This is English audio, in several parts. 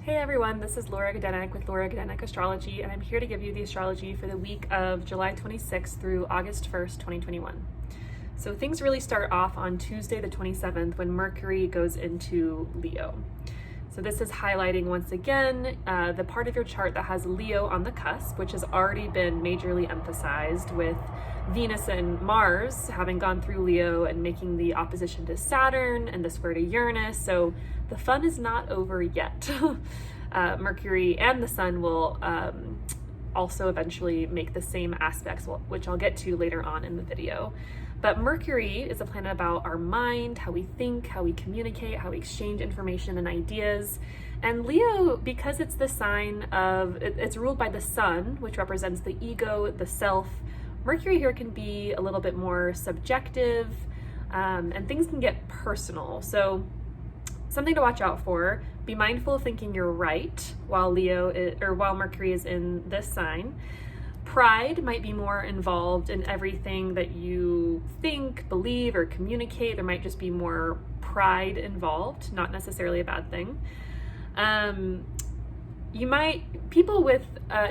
Hey everyone, this is Laura Gadenek with Laura Gadenek Astrology, and I'm here to give you the astrology for the week of July 26th through August 1st, 2021. So things really start off on Tuesday the 27th when Mercury goes into Leo. So this is highlighting once again the part of your chart that has Leo on the cusp, which has already been majorly emphasized with Venus and Mars having gone through Leo and making the opposition to Saturn and the square to Uranus. So the fun is not over yet. Mercury and the Sun will also eventually make the same aspects, which I'll get to later on in the video. But Mercury is a planet about our mind, how we think, how we communicate, how we exchange information and ideas. And Leo, because it's the sign of, it's ruled by the Sun, which represents the ego, the self. Mercury here can be a little bit more subjective, and things can get personal. So something to watch out for. Be mindful of thinking you're right while Mercury is in this sign. Pride might be more involved in everything that you think, believe, or communicate. There might just be more pride involved, not necessarily a bad thing.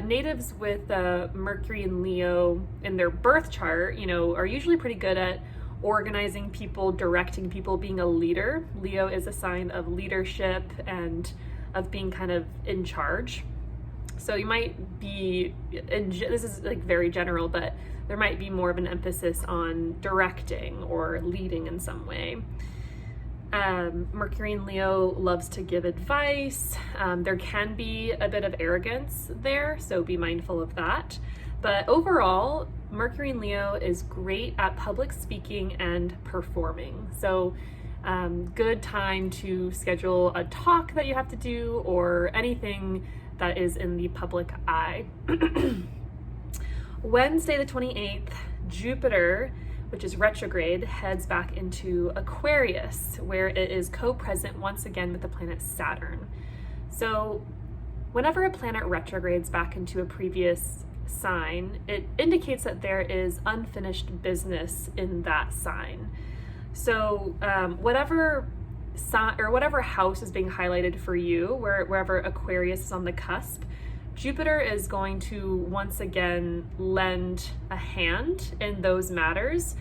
Natives with Mercury and Leo in their birth chart, are usually pretty good at organizing people, directing people, being a leader. Leo is a sign of leadership and of being kind of in charge. So you might be, this is like very general, but there might be more of an emphasis on directing or leading in some way. Mercury in Leo loves to give advice. There can be a bit of arrogance there, so be mindful of that. But overall, Mercury in Leo is great at public speaking and performing. So good time to schedule a talk that you have to do or anything that is in the public eye. Wednesday the 28th, Jupiter, which is retrograde, heads back into Aquarius, where it is co-present once again with the planet Saturn. So whenever a planet retrogrades back into a previous sign, it indicates that there is unfinished business in that sign. So whatever house is being highlighted for you, wherever Aquarius is on the cusp, Jupiter is going to once again lend a hand in those matters.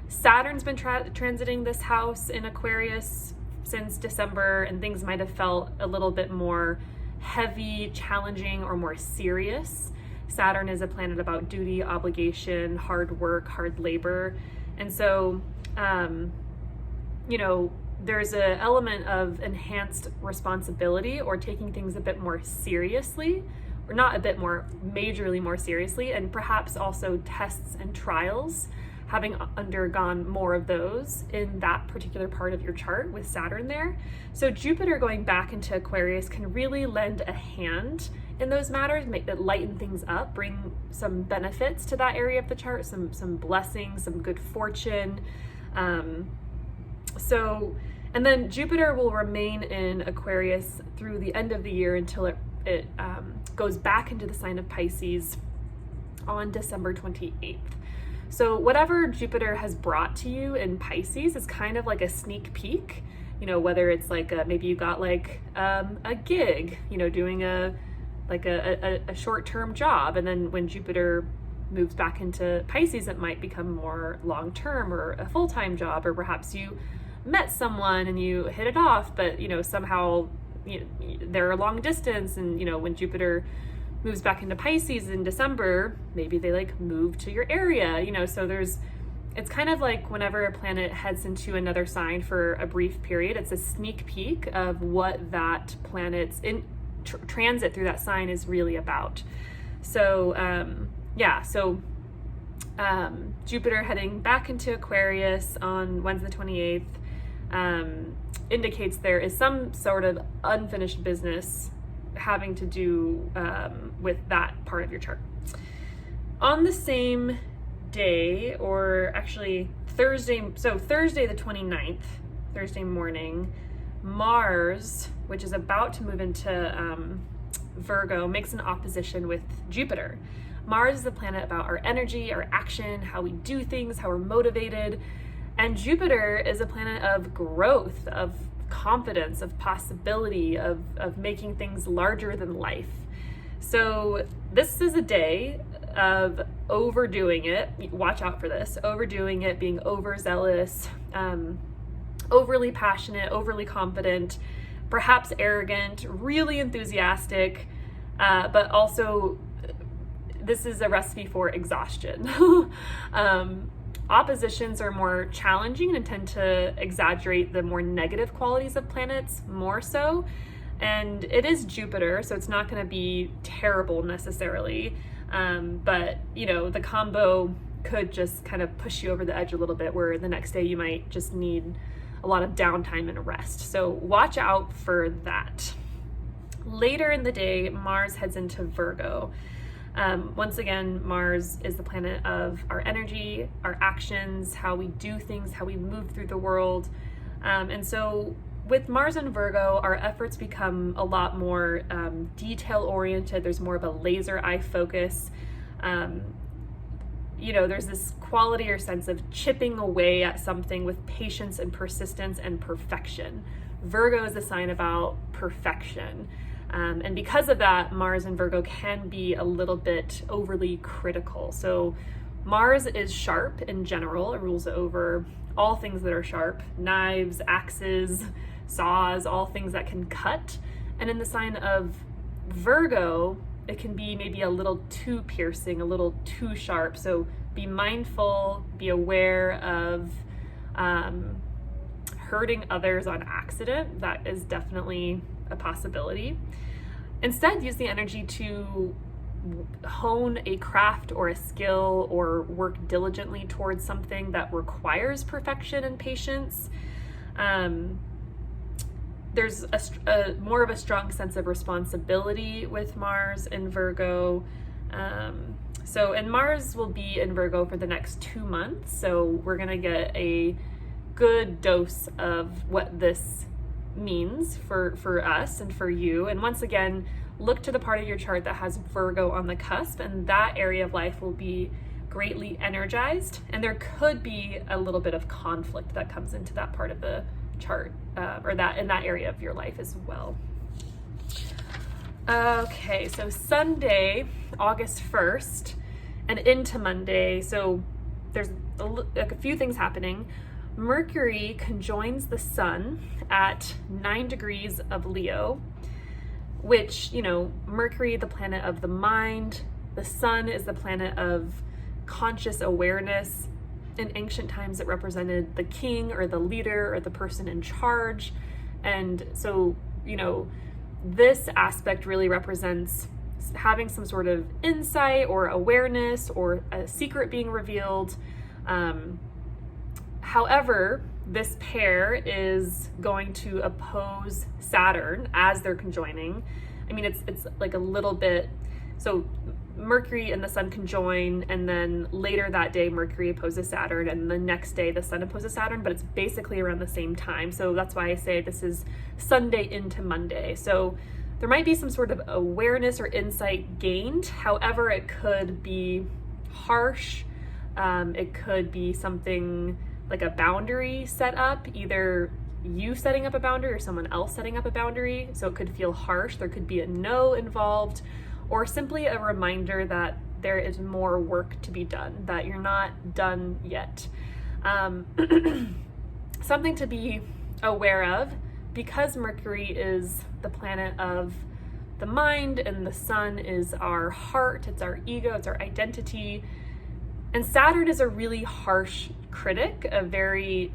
Saturn's been transiting this house in Aquarius since December, and things might have felt a little bit more heavy, challenging, or more serious. Saturn is a planet about duty, obligation, hard work, hard labor. And so, there's an element of enhanced responsibility or taking things a bit more seriously, or not a bit more, majorly more seriously, and perhaps also tests and trials, having undergone more of those in that particular part of your chart with Saturn there. So Jupiter going back into Aquarius can really lend a hand in those matters, make that lighten things up, bring some benefits to that area of the chart, some blessings, some good fortune. And then Jupiter will remain in Aquarius through the end of the year until it goes back into the sign of Pisces on December 28th. So whatever Jupiter has brought to you in Pisces is kind of like a sneak peek, whether it's like maybe you got like a gig, doing a short-term job, and then when Jupiter moves back into Pisces, it might become more long-term or a full-time job, or perhaps you met someone and you hit it off, but somehow they're long distance, and when Jupiter moves back into Pisces in December, maybe they like move to your area, so it's kind of like whenever a planet heads into another sign for a brief period, it's a sneak peek of what that planet's in transit through that sign is really about. So Jupiter heading back into Aquarius on Wednesday the 28th indicates there is some sort of unfinished business having to do with that part of your chart. On the same day, or actually Thursday the 29th, Thursday morning, Mars, which is about to move into Virgo, makes an opposition with Jupiter. Mars is the planet about our energy, our action, how we do things, how we're motivated. And Jupiter is a planet of growth, of confidence, of possibility, of making things larger than life. So this is a day of overdoing it. Watch out for this. Overdoing it, being overzealous, overly passionate, overly confident, perhaps arrogant, really enthusiastic, but also this is a recipe for exhaustion. Oppositions are more challenging and tend to exaggerate the more negative qualities of planets more so. And it is Jupiter, so it's not going to be terrible necessarily. But, the combo could just kind of push you over the edge a little bit, where the next day you might just need a lot of downtime and rest. So watch out for that. Later in the day, Mars heads into Virgo. Once again, Mars is the planet of our energy, our actions, how we do things, how we move through the world. And so with Mars and Virgo, our efforts become a lot more detail-oriented. There's more of a laser eye focus. There's this quality or sense of chipping away at something with patience and persistence and perfection. Virgo is a sign about perfection. And because of that, Mars and Virgo can be a little bit overly critical. So Mars is sharp in general. It rules over all things that are sharp: knives, axes, saws, all things that can cut. And in the sign of Virgo, it can be maybe a little too piercing, a little too sharp. So be mindful, be aware of hurting others on accident. That is definitely a possibility. Instead, use the energy to hone a craft or a skill or work diligently towards something that requires perfection and patience. There's a more of a strong sense of responsibility with Mars in Virgo. And Mars will be in Virgo for the next 2 months. So we're gonna get a good dose of what this means for us and for you. And once again, look to the part of your chart that has Virgo on the cusp, and that area of life will be greatly energized. And there could be a little bit of conflict that comes into that part of the chart, or that in that area of your life as well. Okay, so Sunday, August 1st, and into Monday, so there's a few things happening. Mercury conjoins the sun at 9 degrees of Leo, which, Mercury, the planet of the mind, the sun is the planet of conscious awareness. In ancient times, it represented the king or the leader or the person in charge. And so, this aspect really represents having some sort of insight or awareness or a secret being revealed. However, this pair is going to oppose Saturn as they're conjoining. I mean, it's like a little bit, so Mercury and the sun conjoin, and then later that day, Mercury opposes Saturn, and the next day, the sun opposes Saturn, but it's basically around the same time. So that's why I say this is Sunday into Monday. So there might be some sort of awareness or insight gained. However, it could be harsh. It could be something like a boundary set up, either you setting up a boundary or someone else setting up a boundary. So it could feel harsh. There could be a no involved, or simply a reminder that there is more work to be done, that you're not done yet. Something to be aware of, because Mercury is the planet of the mind and the sun is our heart, it's our ego, it's our identity. And Saturn is a really harsh critic, a very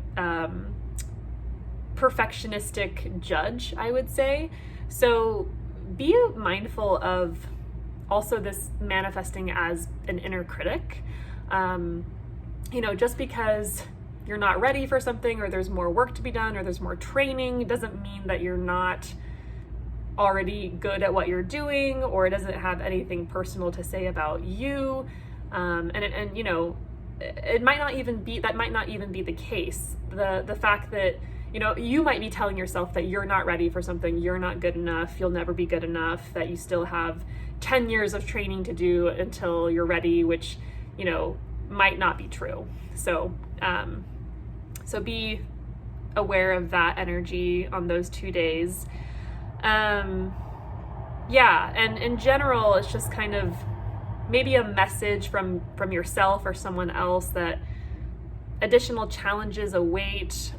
perfectionistic judge, I would say. So be mindful of also this manifesting as an inner critic. Just because you're not ready for something, or there's more work to be done, or there's more training, doesn't mean that you're not already good at what you're doing, or it doesn't have anything personal to say about you. It might not even be, that might not even be the case. The fact that, you might be telling yourself that you're not ready for something, you're not good enough, you'll never be good enough, that you still have 10 years of training to do until you're ready, which, might not be true. So be aware of that energy on those 2 days. Yeah, and in general, it's just kind of maybe a message from yourself or someone else that additional challenges await,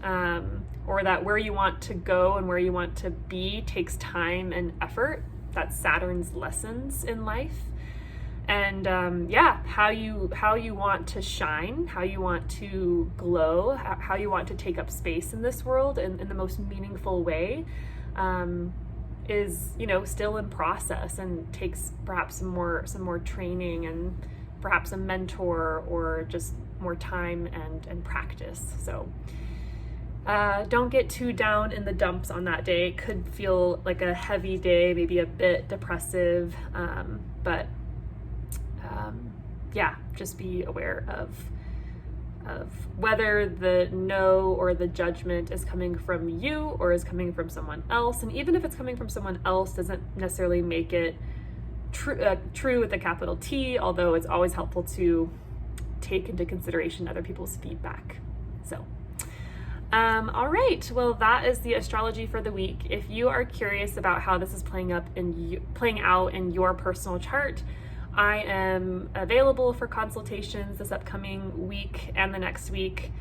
or that where you want to go and where you want to be takes time and effort. That's Saturn's lessons in life. And how you want to shine, how you want to glow, how you want to take up space in this world in the most meaningful way, is, still in process and takes perhaps some more training and perhaps a mentor or just more time and practice. So don't get too down in the dumps on that day. It could feel like a heavy day, maybe a bit depressive, but just be aware of whether the no or the judgment is coming from you or is coming from someone else. And even if it's coming from someone else, doesn't necessarily make it true with a capital T, although it's always helpful to take into consideration other people's feedback. So all right, well, that is the astrology for the week. If you are curious about how this is playing out in your personal chart, I am available for consultations this upcoming week and the next week.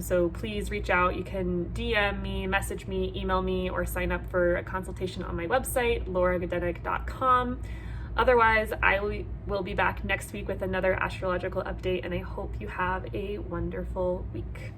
So please reach out. You can DM me, message me, email me, or sign up for a consultation on my website, lauragedenek.com. Otherwise, I will be back next week with another astrological update, and I hope you have a wonderful week.